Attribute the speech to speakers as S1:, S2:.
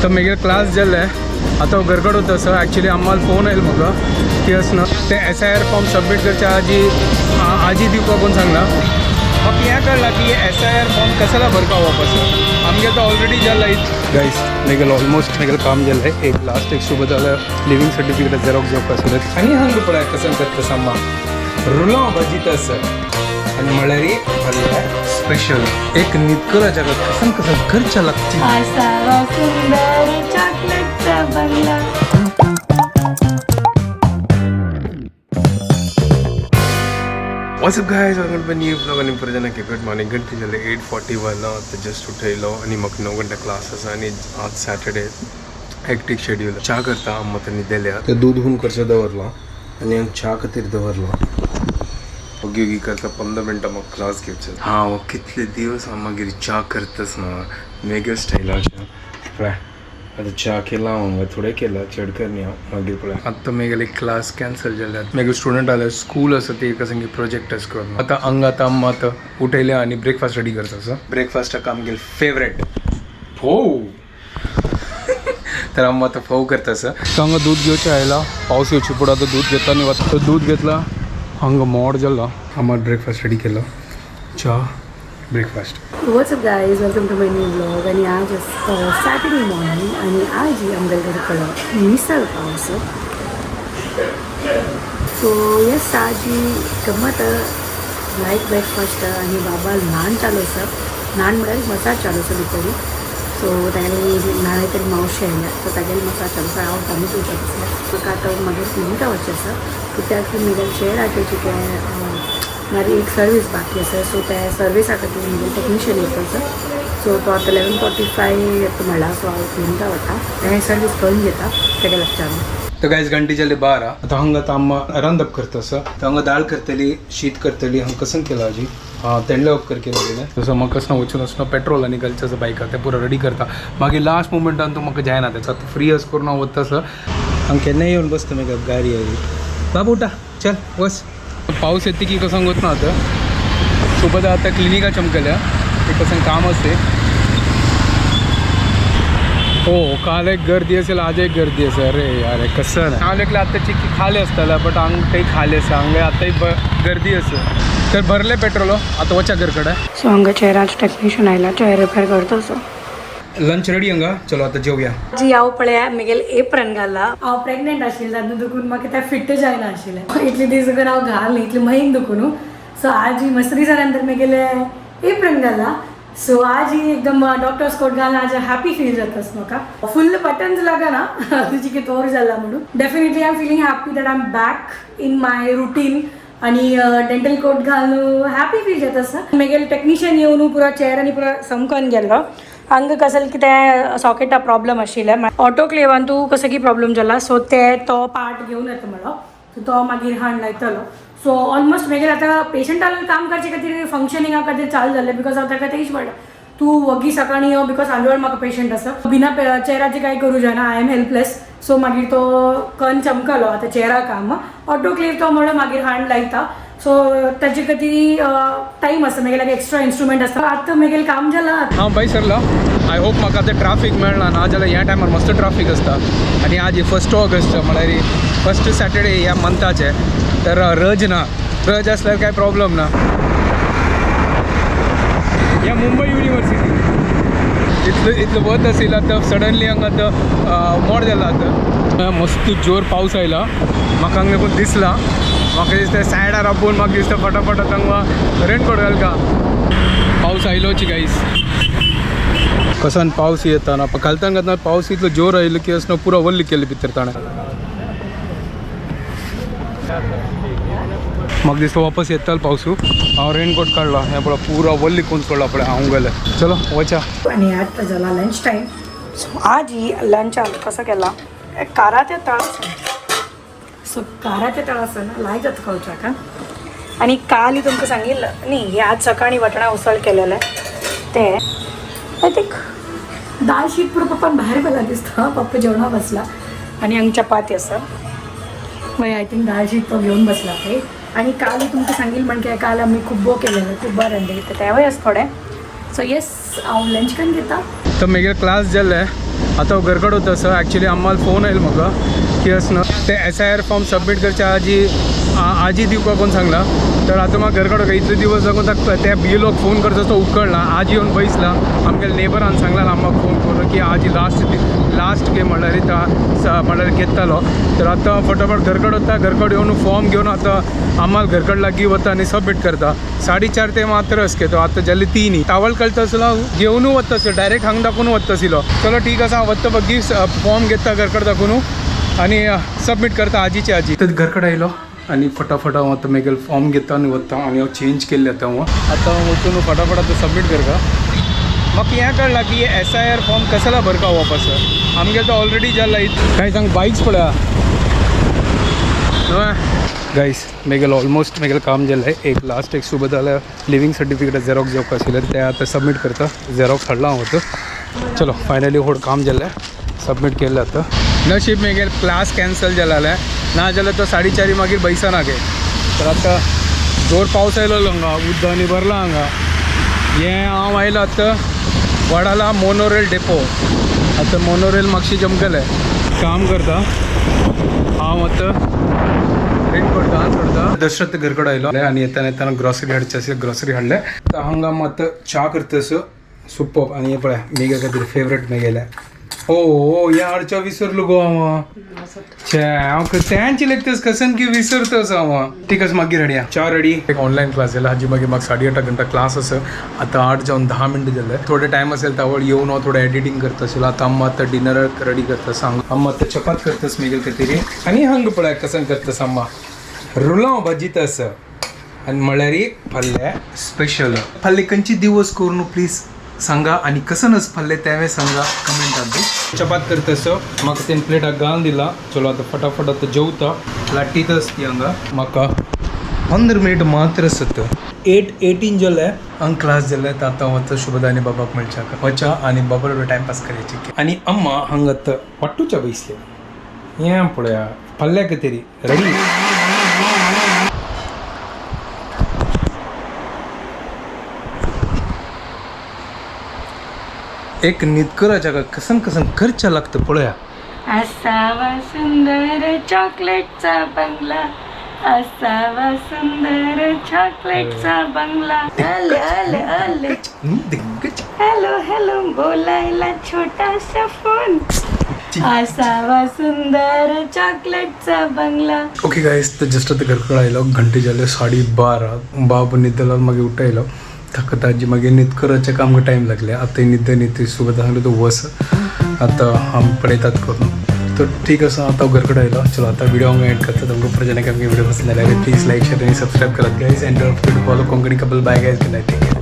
S1: तर मेगेल क्लास जाल्ले आता घरकड होतं असं ॲक्च्युली आम्हाला फोन येईल म्हाका की असं ते SIR फॉर्म सबमिट करच्या आजी दिवपा कोण सांगला म्हाका हें कळला की SIR फॉर्म कशाला भरपा वापस आमगे तो ऑलरेडी जाल्ला गायस मेगेल ऑलमोस्ट मेगेल काम जाल्लें एक लास्ट एक सुबह जाल्यार लिव्हिंग सर्टिफिकेट झेरॉक्स घेवपाक आसलें आनी हांगा पळय कसन करता सामा रुलां भाजी आसा आणि मळ्यारी स्पेशल एक नितकला जगात कसन कसं घरच्या लागते
S2: असावा सुंदर चॉकलेटचा बंगला.
S1: What's up guys welcome to new blog आणि परत की गुड मॉर्निंग घंटे झाले 8:41 आता जस्ट उठयलो आणि मग 9 घंटा क्लास आसा आणि आज सॅटर्डे हेक्टीक शेड्यूल च्या करता अम्मा त्यांनी दिल्या ते दूध होऊन करचो दवरला आणि हांगा च्या खातीर दवरला ओगी करता 15 मिनटां मग क्लास घेवचो हांव कितले दिवस हांव मागीर च्या करताच ना वेगळ्या स्टायलाच्या पळय आता च्या केला हांव थोडे केला चड करनी हांव मागीर पळय आतां मेगेले क्लास कॅन्सल जाल्यात मेगेले स्टुडंट आले स्कूल आसा ते एका संगे प्रोजेक्टच करून आतां हांगा आतां अम्मा आतां उठयले आनी ब्रेकफास्ट रेडी करता सो ब्रेकफास्टाक आमगेले फेवरेट फोव तर अम्मा आतां फोव करता सर हांगा दूध घेवचें आयला पावस येवचे पुढे आतां दूध घेता आनी वता दूध घेतला हांगा मोड जाला आम्हाला ब्रेकफास्ट रेडी केला चा breakfast.
S2: What's up guys, welcome to my new vlog. आणि आज सॅटर्डे मॉर्निंग आणि आज आमच्या घरी मिसळ पाव असं सो येस आजी गमत लाईक ब्रेकफास्ट आणि बाबा नान चालू असं नान म्हळ्यार मसाज चालू असं भितरी सो ताणें नाणे तरी मावशे आयल्या सो तागेले मसाज चालू आसा हांव टॉमेटो उठयता म्हाका आतां मागीर लिंका वचचें आसा कित्याक मेगेल चेर हाडपाची तें मारी एक सर्वीस बाकी आसा सो त्या सर्विसा खातीर म्हणजे टेक्निशियन येता सर सो तो आतां 11:45 येता म्हणला सो हांव लिंका वता हें सर्वीस करून घेता तेका लागच्यान.
S1: तर गायज घंटी जाले 12 आता हांगा आतां अम्मा रांदप करता सर तर हांगा दाळ करतली शीत करतली हांगा कसन केला आजी तेंडले उपकर केले गेले तसं म्हाका कसं वचून असं पेट्रोल आनी घालचें बायका तें पुरो रेडी करता मागीर लास्ट मुमेंटान तूं म्हाका जायना तेचा फ्री अस करून हांव वता सर हांगा केन्नाय येवन बसता मागीर गाडी आयली बाबू उठा चल बस पाऊस येते की कसं वच ना आता सोबत आता क्लिनिका चमकल्या ते कसं काम असते हो काल एक गर्दी असेल आज एक गर्दी असेल अरे यार कसं नाही हांव लेकला आतां चिक्की खाले आसतले बट हांगा काही खाले आसा हांगा आतांय गर्दी असेल तर भरले पेट्रोल आता वचा घरकडे
S2: सो हांगा चेराचो टेक्निशियन आयला चेर रिपेर करता सो
S1: लंच रेडी हांगा चलो आता जेवया
S2: जी हांव पळया मेगेल एप्रन घाला हांव प्रेग्नेंट आशिल्लें तातूंत दुखून म्हाका तें फिट्ट जायना आशिल्लें इतले दीस अगर हांव घालना इतले म्हयने दुखून सो आज ही मस्त दिसा नंतर मेगेले एप्रन घाला सो आज ही एकदम डॉक्टर्स कोट घालना आज हॅपी फील जातास म्हाका फुल बटन्स लागना तुजी की तोर जाला म्हणून definitely I am feeling happy that I am back in my routine आणि डेंटल कोट घालून हॅपी फील जाता आसा मेगेल टेक्निशियन येवन पुरो चेर आनी पुरो समकन गेलो हांगा कसं की तें सॉकेटा प्रॉब्लम आशिल्लें ऑटोक्लेवान तूं कसं की प्रॉब्लम जाला सो तो पार्ट घेवन येता म्हणलो सो तो मागीर हाड लायतलो सो ऑलमोस्ट मागीर आतां पेशंटान काम करचे खातीर फंक्शनिंगा खातीर चालू जालें बिकॉज हांव ताका तेच म्हणटा तूं वगी सकाळीं यो बिकॉज हांजे म्हाका पेशंट आसा बिना चेराचें कांय करूं जायना आय एम हेल्पलेस सो मागीर तो कण चमकलो आतां चेरा काम ऑटोक्लेव तो म्हणून मागीर हाड लायता सो ताचे खातीर टायम आसता मागीर लायक एक्स्ट्रा इन्स्ट्रुमेंट आसता आतां मागीर काम जालां
S1: हांव भाई सरलो आय होप म्हाका आतां ट्राफीक मेळना ना जाल्यार ह्या टायमार मस्त ट्राफीक आसता आनी आज 1 ऑगस्ट म्हळ्यार फर्स्ट सॅटर्डे ह्या मंथाचे तर रज असल्यार काय प्रॉब्लेम ना ह्या मुंबई युनिवर्सिटी इतलो वत आशिल्लो आतां सडनली हांगा आतां मोड जाला आतां मस्त जोर पावस आयला म्हाका हांगा पण दिसला म्हाका दिसता सायडार आपोवन म्हाका दिसता फटाफट हांगा रेनकोट घालता पावस आयलोची गाईस कसान पावस येता ना घालतना पावस इतलो जोर आयलो की असं पुरो वल्ली केले भितर ताणें म्हाका दिसता वापस येतालो पावसू हांव रेनकोट काडला हें पळय पुरो वल्ली करून सोडला पळय हांव गेले चलो वचा
S2: आणि आता झाला लंच टाईम सो आज ही लंच कसं केला काराच्या तळासन सो काराच्या तळासन लायक जाता खावच्या का आणि काल तुमकां सांगिल्लें न्ही हे आज सकाळी वटणा उसळ केलेलें ते आय थिंक दाळ शीत पुरो पप्पान भायर गेला दिसता पप्पा जेवणा बसला आणि हांगा चपाती आसा मागीर आय थिंक दाळ शीत तो घेवन बसला ते आणि काल तुमकां सांगिल्लें म्हणजे काल आमी खुब्बो केलेले खूब रांदले तेवूय आसा थोडे सो येस हांव लंच करून घेता
S1: तर मेगेल क्लास जाल्ले आता घरकड होतं असं ॲक्च्युली आम्हाला फोन येईल म्हाका की असं ते SIR फॉर्म सबमिट करच्या आजी दिवका कोण सांगला तर आता म्हाका घरकड होता इतले दिवस जागून त्या BLOक फोन करता तो उकळला आज येऊन बैसला आमच्या लेबरान सांगला आम्हाला फोन करून की आजी लास्ट गे म्हणल्यार म्हणल्यार घेतलो तर आता फटाफट घरकड होता घरकड येऊन फॉर्म घेऊन आता आम्हाला घरकड लागी वता आणि सबमिट करता 4:30 ते मात्र असके तो आता जाले 3 टावल कळता असलो घेऊन वता असलो डायरेक्ट हांग दाखवून वता आशिल्लो चलो ठीक आसा वता बघी फॉर्म घेता घरकड दाखवून आणि सबमिट करता आजीची आजी तर घरकड आयलो आणि फटाफट हांव आतां मेगेल फॉर्म घेता आनी वता आनी हांव चेंज केल्ले आतां वचून फटाफट आतां सबमिट करता म्हाका हें कळला की SIR फॉर्म कशाला भरका वापस आमगे तो ऑलरेडी जाला काय सांग बाईक्स पळया गाईस मेगेल ऑलमोस्ट मेगेल काम जालें एक लास्ट एक सुबह जाल्यार लिव्हिंग सर्टिफिकेट झेरॉक्स घेवपा आशिल्लें तें आतां सबमिट करता झेरॉक्स हाडला हांव आतां चलो फायनली होड काम जालें सबमिट केलें आतां नशीब मेगेल क्लास कॅन्सल जालें ना जाल्यार तो 4:30 मागीर बैसना गे तर आतां जोर पावस आयलो हांगा उदकांनी भरला हांगा हें हांव आयलो आतां वडाला मोनोरेल डेपो आतां मोनोरेल म्हापशी जमकलें काम करता हांव आतां ट्रेन करता दशरथ घरकड आयलो आनी येताना ग्रॉसरी हाडची आसली ग्रॉसरी हाडलें तर हांगा आतां च्या करतास सुपर आनी हें पळय मेगे खातीर फेवरेट मेगेलें ओ हें हाडच्या विसरलो गो हांव हांव तेंची लेगतस कसन की विसरतस हांव ठीक आसा मागीर रेडी च्या रेडी एक ऑनलायन क्लास जाला हाजी मागीर म्हाका 8:30 घंटा क्लास आसा आतां 8 जावन 10 मिनटां जाले थोडे टायम असेल तावळ येवन हांव थोडं एडिटींग करता आशिल्लो आतां अम्मा आतां डिनर रेडी करता सांग अम्मा आतां चपात करतास मेगेल खातीर आनी हांगा पळय कसन करतास अम्मा रुलां भाजीतास आनी म्हळ्यार एक फाल्ले स्पेशल फाल्ले खंयची दिवस करून प्लीज सांगा आणि कसं नस फाल्ले त्यावेळेस सांगा कमेंटात चपात करतास म्हाका तेन प्लेटाक घालून दिला चलो आता फटाफट आता जेवता लाटीत असती हांगा म्हाका 15 मिनिट मात्र आसत 8:18 जाले हांगा क्लास जाले तर आतां वता शुभदा आनी बाबाक मेळच्या वचा आनी बाबा बरोबर टायमपास करयाची आनी अम्मा हांगा आतां वाटूच्या बैसले हें पळया फाल्ल्या तरी रेडी एक नितकराच्या का कसन खर्चा लागतं पळया
S2: असावा सुंदर चॉकलेटचा बंगला असावा सुंदर चॉकलेटचा बंगला आले आले आले हॅलो हॅलो बोलायला छोटासा फोन असावा सुंदर चॉकलेटचा बंगला
S1: ओके गाईस तर जस्ट आता घरकड आयलो घंटे जाले 12:30 बाब न्हिदलो मागीर उठयलो ताका ताजी मागीर न्हीद करचे काम टायम लागले आतां न्हिद सुबह सांगले तो वस आतां आमी पळयतात करून तर ठीक आसा आतां घरकड आयलो चलो आतां व्हिडिओ हांगा एंड करता तुमकां परत जेन्ना व्हिडिओ पसंद आयल्यार प्लीज लायक शेअर आनी सबस्क्रायब करात guys and don't forget to follow Konkani couple bye guys good night take care